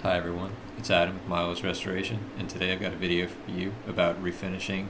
Hi everyone, it's Adam with Milo's Restoration, and today I've got a video for you about refinishing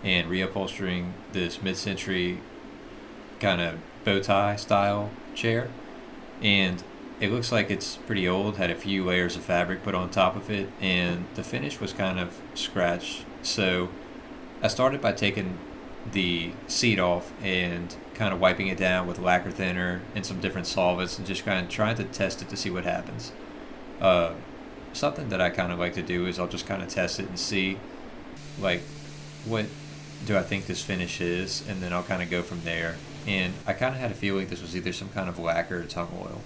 and reupholstering this mid-century kind of bow tie style chair. And it looks like it's pretty old, had a few layers of fabric put on top of it, and the finish was kind of scratched. So I started by taking the seat off and kind of wiping it down with lacquer thinner and some different solvents and just kind of trying to test it to see what happens. Uh, Something that I kind of like to do is I'll just kind of test it and see, like, what do I think this finish is, and then I'll kind of go from there. And I kind of had a feeling this was either some kind of lacquer or tung oil.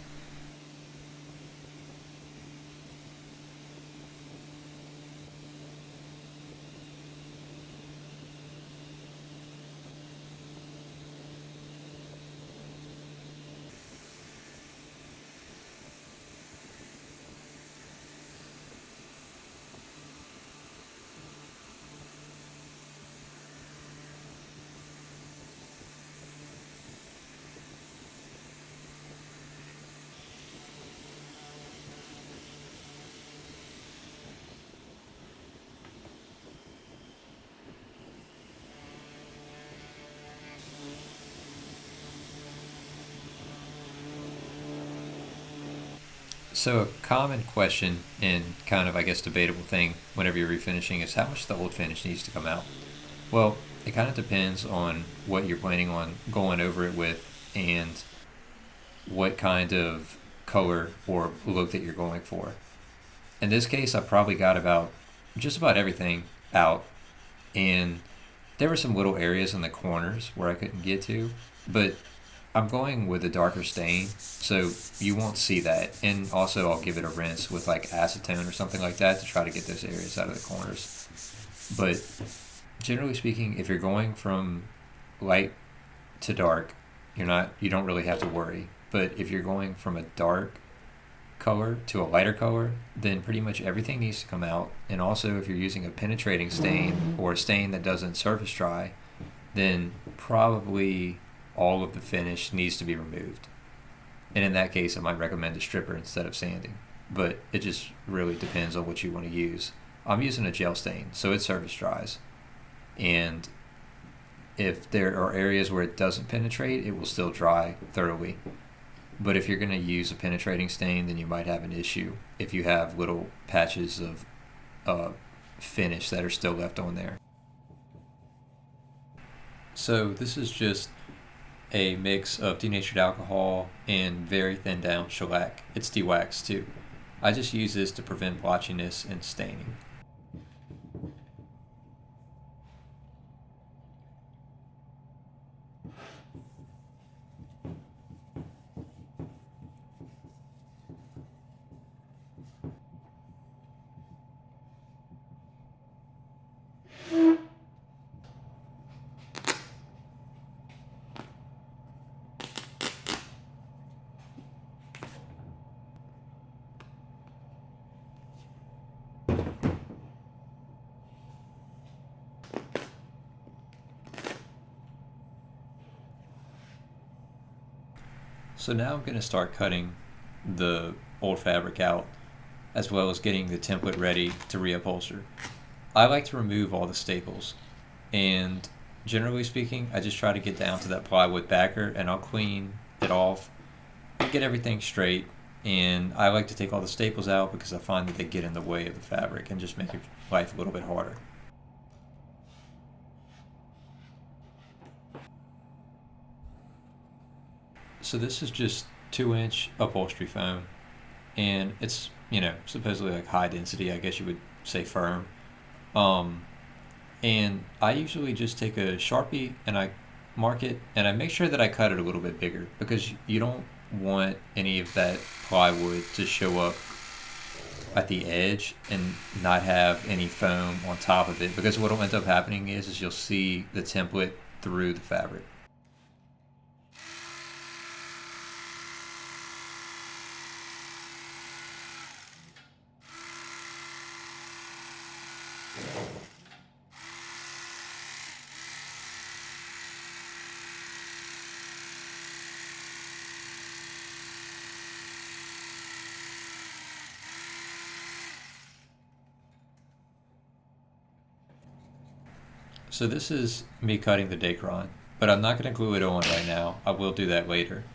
So a common question and kind of, I guess, debatable thing whenever you're refinishing is how much the old finish needs to come out. Well, it kind of depends on what you're planning on going over it with and what kind of color or look that you're going for. In this case, I probably got about just about everything out, and there were some little areas in the corners where I couldn't get to, but I'm going with a darker stain, so you won't see that. And also, I'll give it a rinse with like acetone or something like that to try to get those areas out of the corners. But generally speaking, if you're going from light to dark, you don't really have to worry. But if you're going from a dark color to a lighter color, then pretty much everything needs to come out. And also, if you're using a penetrating stain or a stain that doesn't surface dry, then probably all of the finish needs to be removed. And in that case, I might recommend a stripper instead of sanding. But it just really depends on what you want to use. I'm using a gel stain, so it surface dries. And if there are areas where it doesn't penetrate, it will still dry thoroughly. But if you're going to use a penetrating stain, then you might have an issue if you have little patches of finish that are still left on there. So this is just a mix of denatured alcohol and very thin down shellac. It's de-waxed too. I just use this to prevent blotchiness and staining. So now I'm going to start cutting the old fabric out, as well as getting the template ready to reupholster. I like to remove all the staples, and generally speaking, I just try to get down to that plywood backer and I'll clean it off, get everything straight. And I like to take all the staples out because I find that they get in the way of the fabric and just make your life a little bit harder. So this is just 2-inch upholstery foam, and it's, supposedly like high density, I guess you would say firm. Um, and I usually just take a Sharpie and I mark it, and I make sure that I cut it a little bit bigger because you don't want any of that plywood to show up at the edge and not have any foam on top of it, because what will end up happening is you'll see the template through the fabric. So this is me cutting the Dacron, but I'm not going to glue it on right now. I will do that later.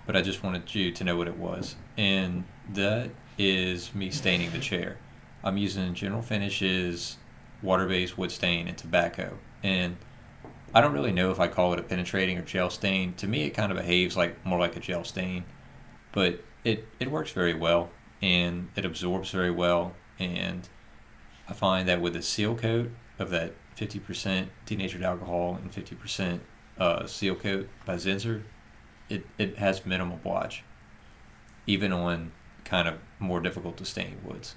But I just wanted you to know what it was. And that is me staining the chair. I'm using General Finishes water-based wood stain and tobacco. And I don't really know if I call it a penetrating or gel stain. To me, it kind of behaves like more like a gel stain, but it works very well and it absorbs very well. And I find that with a seal coat of that 50% denatured alcohol and 50% seal coat by Zinsser, it has minimal blotch, even on kind of more difficult to stain woods.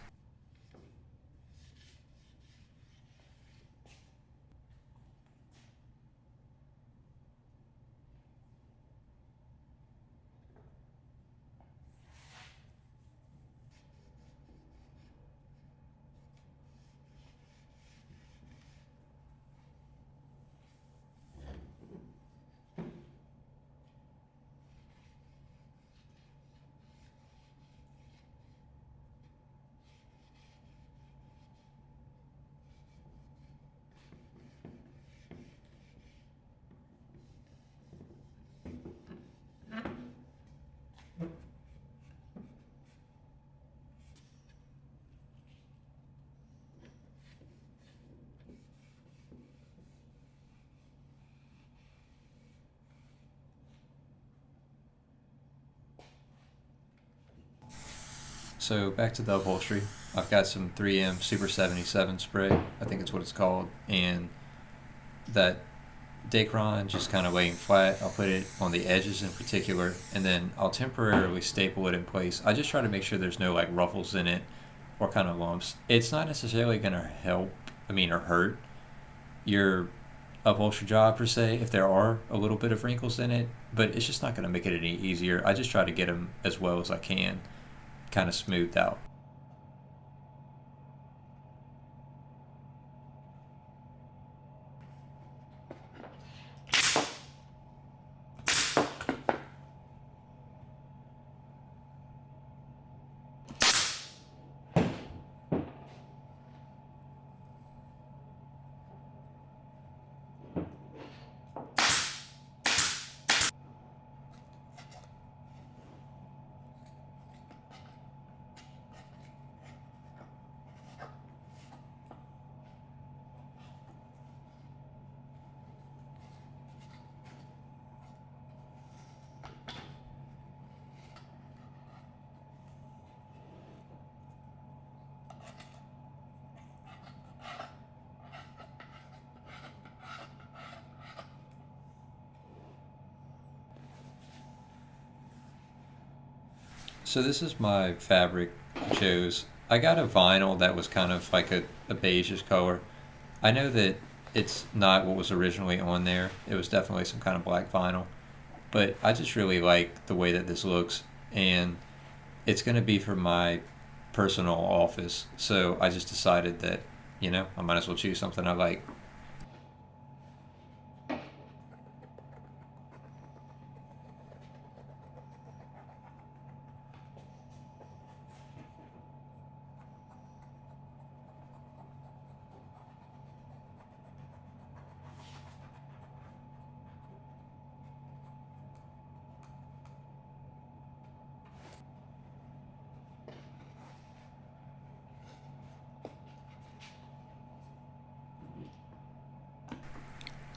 So back to the upholstery. I've got some 3M Super 77 spray, I think it's what it's called, and that Dacron just kind of laying flat. I'll put it on the edges in particular, and then I'll temporarily staple it in place. I just try to make sure there's no like ruffles in it or kind of lumps. It's not necessarily going to help, or hurt your upholstery job per se if there are a little bit of wrinkles in it, but it's just not going to make it any easier. I just try to get them as well as I can, kind of smoothed out. So this is my fabric I chose. I got a vinyl that was kind of like a beigeish color. I know that it's not what was originally on there. It was definitely some kind of black vinyl. But I just really like the way that this looks. And it's going to be for my personal office. So I just decided that, I might as well choose something I like.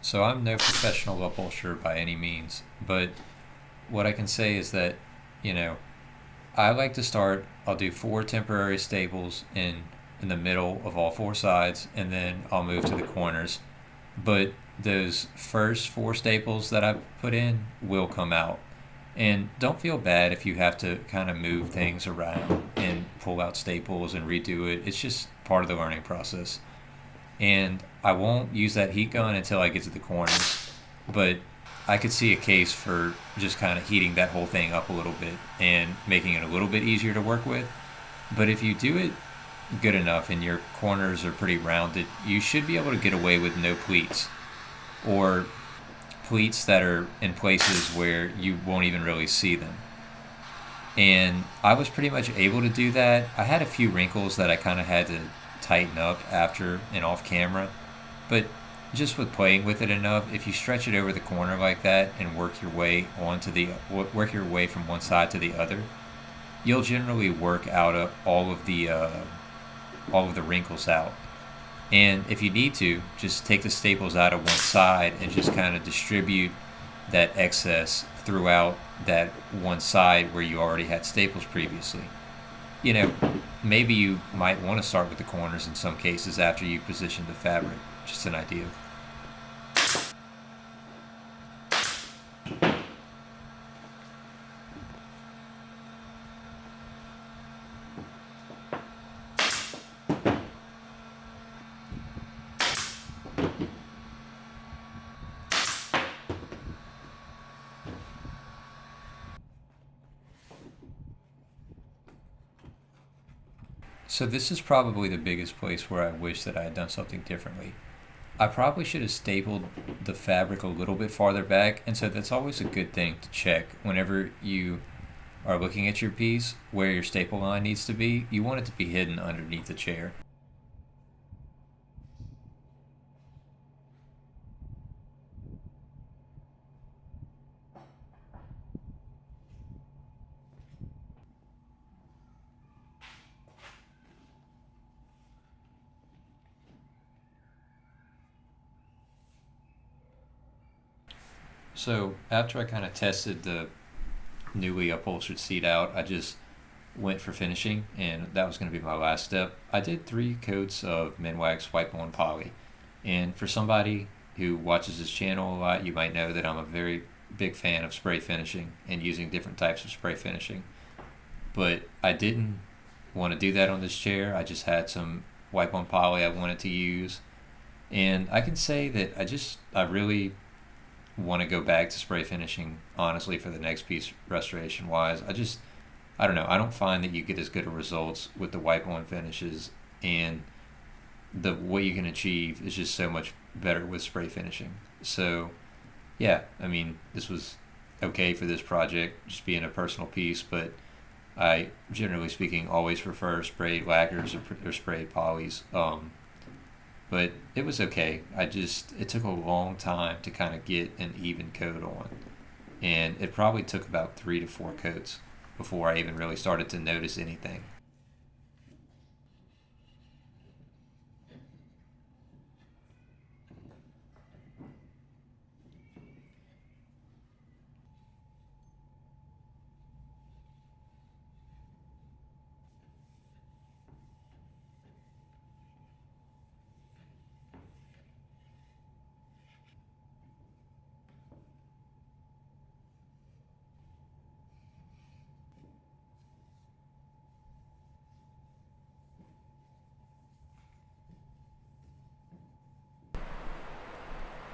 So I'm no professional upholsterer by any means, but what I can say is that, you know, I like to start. I'll do four temporary staples in the middle of all four sides, and then I'll move to the corners. But those first four staples that I put in will come out. And don't feel bad if you have to kind of move things around and pull out staples and redo it. It's just part of the learning process. And I won't use that heat gun until I get to the corners. But I could see a case for just kind of heating that whole thing up a little bit and making it a little bit easier to work with. But if you do it good enough and your corners are pretty rounded, you should be able to get away with no pleats or pleats that are in places where you won't even really see them. And I was pretty much able to do that. I had a few wrinkles that I kind of had to tighten up after and off camera, but just with playing with it enough, if you stretch it over the corner like that and work your way from one side to the other, you'll generally work out all of the wrinkles out. And if you need to, just take the staples out of one side and just kind of distribute that excess throughout that one side where you already had staples previously. You know, maybe you might want to start with the corners in some cases after you've positioned the fabric. Just an idea. So this is probably the biggest place where I wish that I had done something differently. I probably should have stapled the fabric a little bit farther back, and so that's always a good thing to check whenever you are looking at your piece where your staple line needs to be. You want it to be hidden underneath the chair. So after I kind of tested the newly upholstered seat out, I just went for finishing, and that was going to be my last step. I did 3 coats of Minwax Wipe On Poly, and for somebody who watches this channel a lot, you might know that I'm a very big fan of spray finishing and using different types of spray finishing. But I didn't want to do that on this chair. I just had some Wipe On Poly I wanted to use, and I can say that I really want to go back to spray finishing honestly for the next piece restoration wise. I don't know, I don't find that you get as good of results with the wipe on finishes, and the what you can achieve is just so much better with spray finishing. So yeah, I mean, this was okay for this project, just being a personal piece, but I generally speaking always prefer sprayed lacquers or sprayed polys. But it was okay. It took a long time to kind of get an even coat on, and it probably took about 3 to 4 coats before I even really started to notice anything.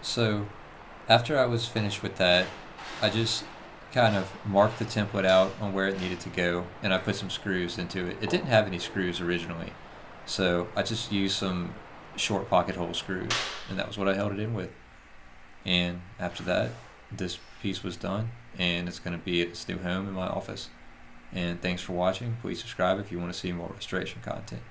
So after I was finished with that, I just kind of marked the template out on where it needed to go, and I put some screws into it. It didn't have any screws originally, so I just used some short pocket hole screws, and that was what I held it in with. And after that, this piece was done, and it's going to be at its new home in my office. And thanks for watching. Please subscribe if you want to see more restoration content.